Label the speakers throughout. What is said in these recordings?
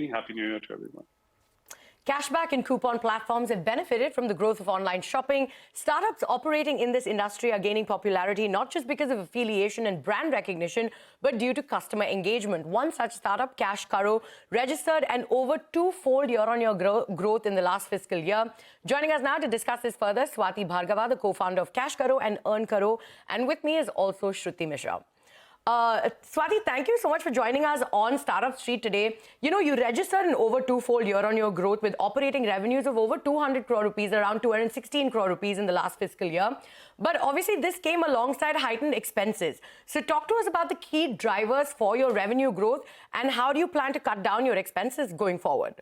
Speaker 1: me. Happy New Year to everyone.
Speaker 2: Cashback and coupon platforms have benefited from the growth of online shopping. Startups operating in this industry are gaining popularity not just because of affiliation and brand recognition, but due to customer engagement. One such startup, CashKaro, registered an over two-fold year-on-year growth in the last fiscal year. Joining us now to discuss this further, Swati Bhargava, the co-founder of CashKaro and EarnKaro, and with me is also Shruti Mishra. Swati, thank you so much for joining us on Startup Street today. You know, you registered an over two-fold year-on-year growth with operating revenues of over 200 crore rupees, around 216 crore rupees in the last fiscal year. But obviously, this came alongside heightened expenses. So talk to us about the key drivers for your revenue growth and how do you plan to cut down your expenses going forward?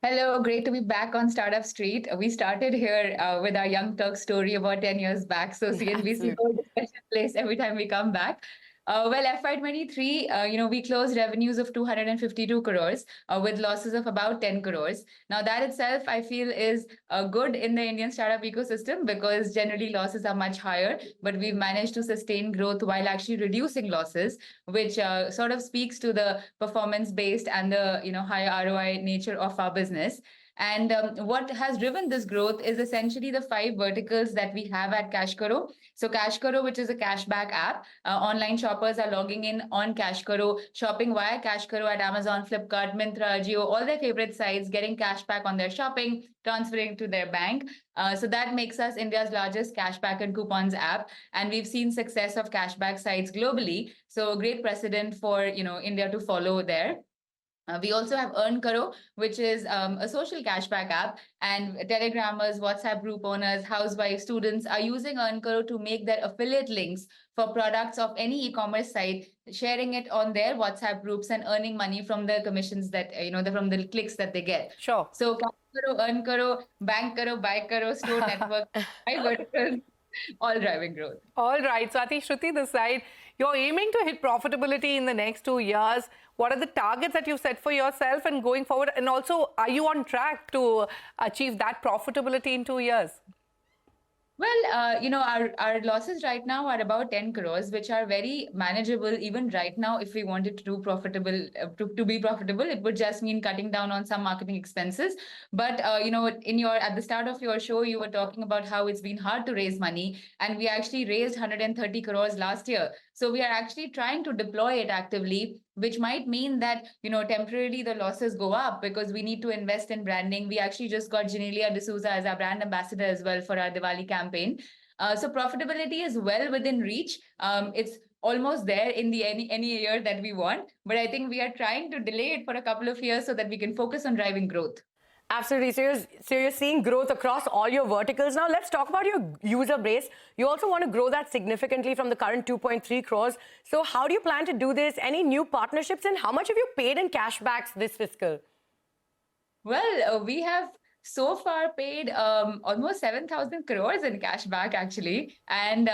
Speaker 3: Hello, great to be back on Startup Street. We started here with our Young Turk story about 10 years back. So CNBC holds a special place every time we come back. Well, FY23, we closed revenues of 252 crores with losses of about 10 crores. Now, that itself, I feel, is good in the Indian startup ecosystem because generally losses are much higher, but we've managed to sustain growth while actually reducing losses, which sort of speaks to the performance-based and the high ROI nature of our business. And what has driven this growth is essentially the 5 verticals that we have at CashKaro. So CashKaro, which is a cashback app, online shoppers are logging in on CashKaro, shopping via CashKaro at Amazon, Flipkart, Myntra, Jio, all their favorite sites, getting cashback on their shopping, transferring to their bank. So that makes us India's largest cashback and coupons app. And we've seen success of cashback sites globally. So a great precedent for India to follow there. We also have EarnKaro, which is a social cashback app, and Telegrammers, WhatsApp group owners, housewives, students are using EarnKaro to make their affiliate links for products of any e-commerce site, sharing it on their WhatsApp groups and earning money from the commissions that, from the clicks that they get.
Speaker 2: Sure.
Speaker 3: So CashKaro, EarnKaro, BankKaro, BuyKaro, Store Network, verticals, all driving growth.
Speaker 4: All right, Swati, Shruti this side. You're aiming to hit profitability in the next 2 years. What are the targets that you've set for yourself and going forward? And also, are you on track to achieve that profitability in 2 years?
Speaker 3: Well, our losses right now are about 10 crores, which are very manageable even right now. If we wanted to do profitable, to be profitable, it would just mean cutting down on some marketing expenses. But, at the start of your show, you were talking about how it's been hard to raise money. And we actually raised 130 crores last year. So we are actually trying to deploy it actively, which might mean that, temporarily the losses go up because we need to invest in branding. We actually just got Genelia D'Souza as our brand ambassador as well for our Diwali campaign. So profitability is well within reach. It's almost there in any year that we want. But I think we are trying to delay it for a couple of years so that we can focus on driving growth.
Speaker 2: Absolutely. So you're seeing growth across all your verticals. Now, let's talk about your user base. You also want to grow that significantly from the current 2.3 crores. So how do you plan to do this? Any new partnerships, and how much have you paid in cashbacks this fiscal?
Speaker 3: Well, we have so far paid almost 7,000 crores in cashback, actually. And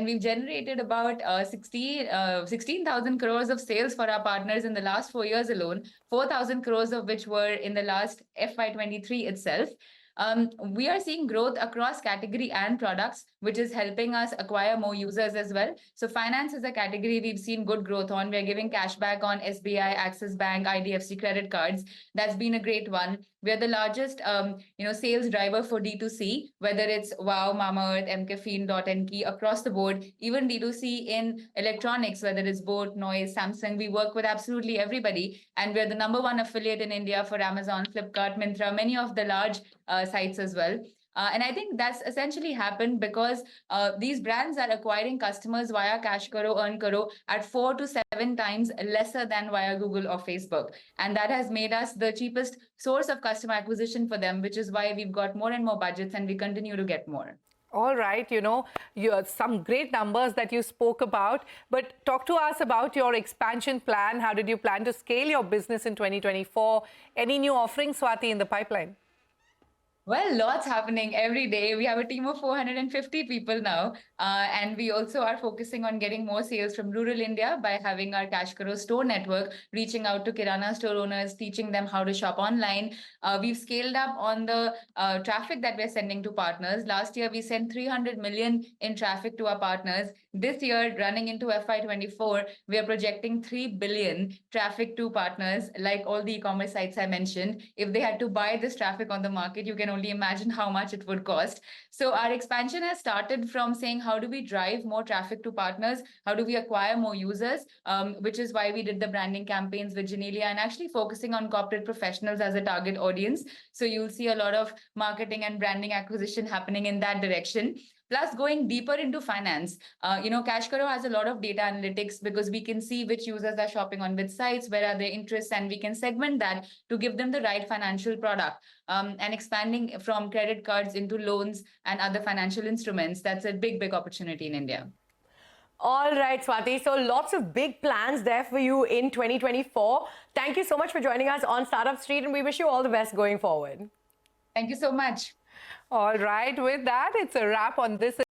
Speaker 3: we've generated about 16,000 crores of sales for our partners in the last 4 years alone, 4,000 crores of which were in the last FY23 itself. We are seeing growth across category and products, which is helping us acquire more users as well. So finance is a category we've seen good growth on. We're giving cashback on SBI, Axis Bank, IDFC credit cards. That's been a great one. We're the largest, sales driver for D2C, whether it's Wow, Mamaearth, MCaffeine, Dot and Key, across the board. Even D2C in electronics, whether it's Boat, Noise, Samsung, we work with absolutely everybody. And we're the #1 affiliate in India for Amazon, Flipkart, Myntra, many of the large sites as well. And I think that's essentially happened because these brands are acquiring customers via CashKaro, EarnKaro at 4 to 7 times lesser than via Google or Facebook. And that has made us the cheapest source of customer acquisition for them, which is why we've got more and more budgets and we continue to get more.
Speaker 4: All right, you have some great numbers that you spoke about, but talk to us about your expansion plan. How did you plan to scale your business in 2024? Any new offerings, Swati, in the pipeline?
Speaker 3: Well, lots happening every day. We have a team of 450 people now. And we also are focusing on getting more sales from rural India by having our CashKaro store network, reaching out to Kirana store owners, teaching them how to shop online. We've scaled up on the traffic that we're sending to partners. Last year, we sent 300 million in traffic to our partners. This year, running into FY24, we are projecting 3 billion traffic to partners, like all the e-commerce sites I mentioned. If they had to buy this traffic on the market, you can only imagine how much it would cost. So our expansion has started from saying, how do we drive more traffic to partners? How do we acquire more users? Which is why we did the branding campaigns with Genelia and actually focusing on corporate professionals as a target audience. So you'll see a lot of marketing and branding acquisition happening in that direction. Plus, going deeper into finance, CashKaro has a lot of data analytics because we can see which users are shopping on which sites, where are their interests, and we can segment that to give them the right financial product. And expanding from credit cards into loans and other financial instruments, that's a big, big opportunity in India.
Speaker 2: All right, Swati. So lots of big plans there for you in 2024. Thank you so much for joining us on Startup Street, and we wish you all the best going forward.
Speaker 3: Thank you so much.
Speaker 4: All right, with that, it's a wrap on this